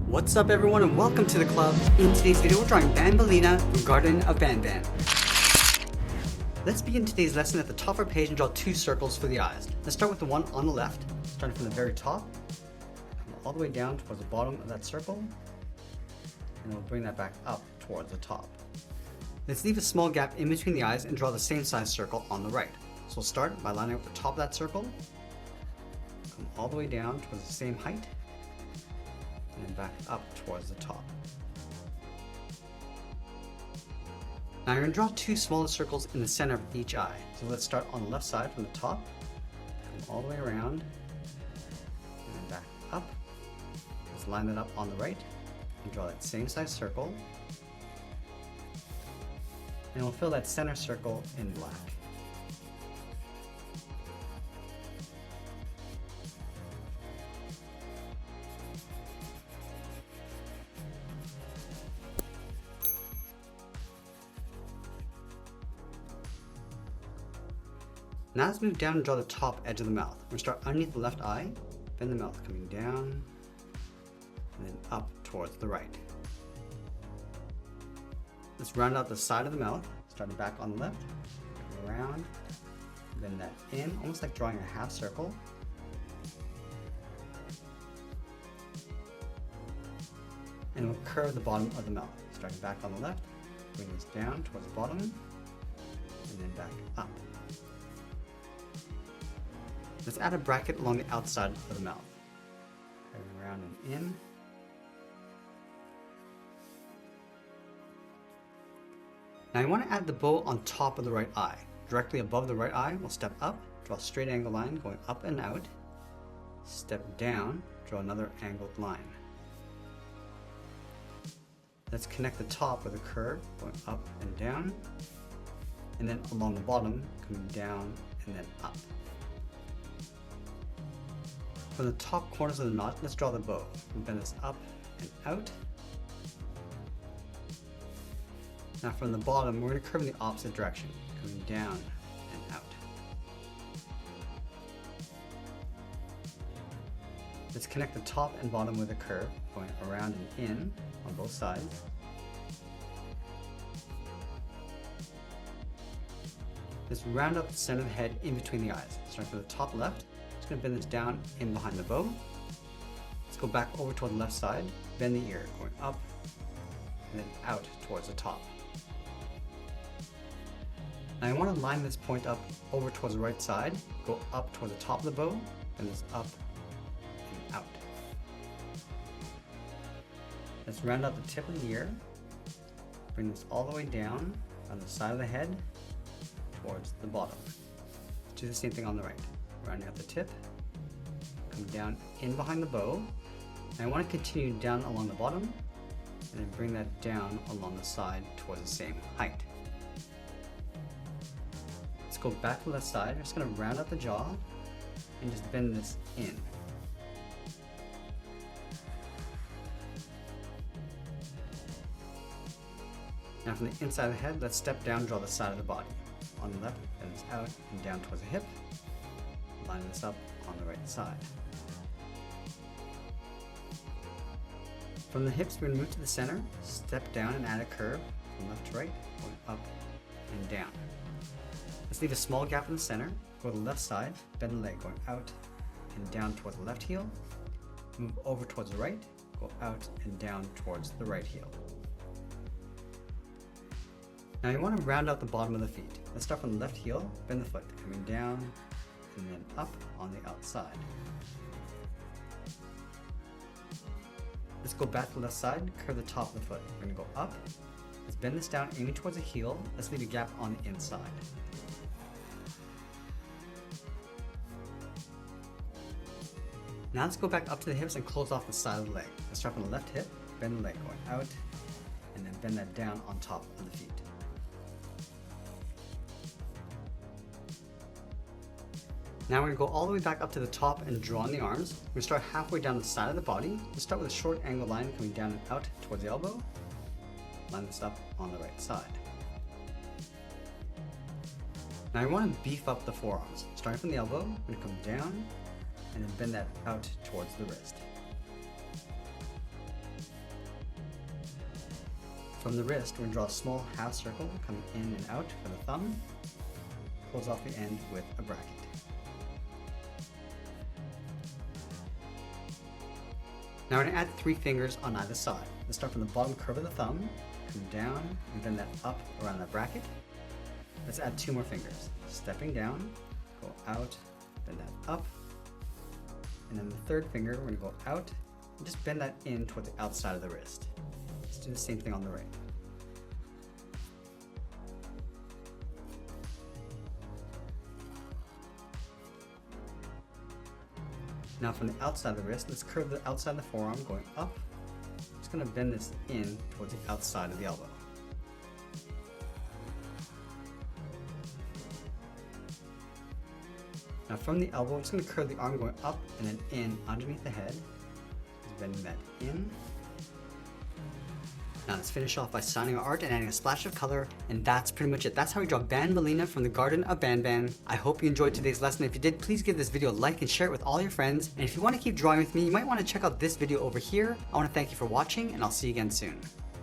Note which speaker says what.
Speaker 1: What's up everyone and welcome to the club. In today's video we're drawing Banbaleena from Garten of Banban. Let's begin today's lesson at the top of our page and draw two circles for the eyes. Let's start with the one on the left, starting from the very top, come all the way down towards the bottom of that circle, and we'll bring that back up towards the top. Let's leave a small gap in between the eyes and draw the same size circle on the right. So we'll start by lining up the top of that circle, come all the way down towards the same height, and then back up towards the top. Now you're going to draw two smaller circles in the center of each eye. So let's start on the left side from the top, come all the way around, and then back up. Let's line that up on the right and draw that same size circle. And we'll fill that center circle in black. Now let's move down and draw the top edge of the mouth. We're going to start underneath the left eye, bend the mouth coming down, and then up towards the right. Let's round out the side of the mouth, starting back on the left, around, bend that in, almost like drawing a half circle. And we'll curve the bottom of the mouth, starting back on the left, bring this down towards the bottom, and then back up. Let's add a bracket along the outside of the mouth. Curving around and in. Now you want to add the bow on top of the right eye. Directly above the right eye, we'll step up, draw a straight angle line going up and out. Step down, draw another angled line. Let's connect the top with a curve going up and down, and then along the bottom, coming down and then up. From the top corners of the knot, let's draw the bow. We'll bend this up and out. Now from the bottom, we're going to curve in the opposite direction, coming down and out. Let's connect the top and bottom with a curve, going around and in on both sides. Let's round up the center of the head in between the eyes. Starting from the top left, just going to bend this down in behind the bow. Let's go back over toward the left side, bend the ear, going up and then out towards the top. Now I want to line this point up over towards the right side, go up towards the top of the bow, bend this up and out. Let's round out the tip of the ear, bring this all the way down on the side of the head towards the bottom. Let's do the same thing on the right. Rounding out the tip, come down in behind the bow, and I want to continue down along the bottom, and then bring that down along the side towards the same height. Let's go back to the left side. I'm just going to round out the jaw and just bend this in. Now from the inside of the head, let's step down and draw the side of the body. On the left, bend this out and down towards the hip. Line this up on the right side. From the hips, we're going to move to the center, step down and add a curve from left to right, going up and down. Let's leave a small gap in the center, go to the left side, bend the leg going out and down towards the left heel, move over towards the right, go out and down towards the right heel. Now you want to round out the bottom of the feet. Let's start from the left heel, bend the foot, coming down and then up on the outside. Let's go back to the left side, curve the top of the foot. We're going to go up. Let's bend this down, aiming towards the heel. Let's leave a gap on the inside. Now let's go back up to the hips and close off the side of the leg. Let's start from the left hip, bend the leg going out, and then bend that down on top of the feet. Now we're going to go all the way back up to the top and draw on the arms. We're going to start halfway down the side of the body. We'll start with a short angle line coming down and out towards the elbow. Line this up on the right side. Now I want to beef up the forearms. Starting from the elbow, I'm going to come down and then bend that out towards the wrist. From the wrist, we're going to draw a small half circle coming in and out for the thumb. Close off the end with a bracket. Now we're going to add 3 fingers on either side. Let's start from the bottom curve of the thumb, come down, and bend that up around that bracket. Let's add 2 more fingers. Stepping down, go out, bend that up, and then the 3rd finger, we're going to go out, and just bend that in toward the outside of the wrist. Let's do the same thing on the right. Now from the outside of the wrist, let's curve the outside of the forearm going up. Just going to bend this in towards the outside of the elbow. Now from the elbow, I'm just going to curve the arm going up and then in underneath the head. Just bending that in. Now let's finish off by signing our art and adding a splash of color, and that's pretty much it. That's how we draw Banbaleena from the Garden of Banban. I hope you enjoyed today's lesson. If you did, please give this video a like and share it with all your friends. And if you want to keep drawing with me, you might want to check out this video over here. I want to thank you for watching, and I'll see you again soon.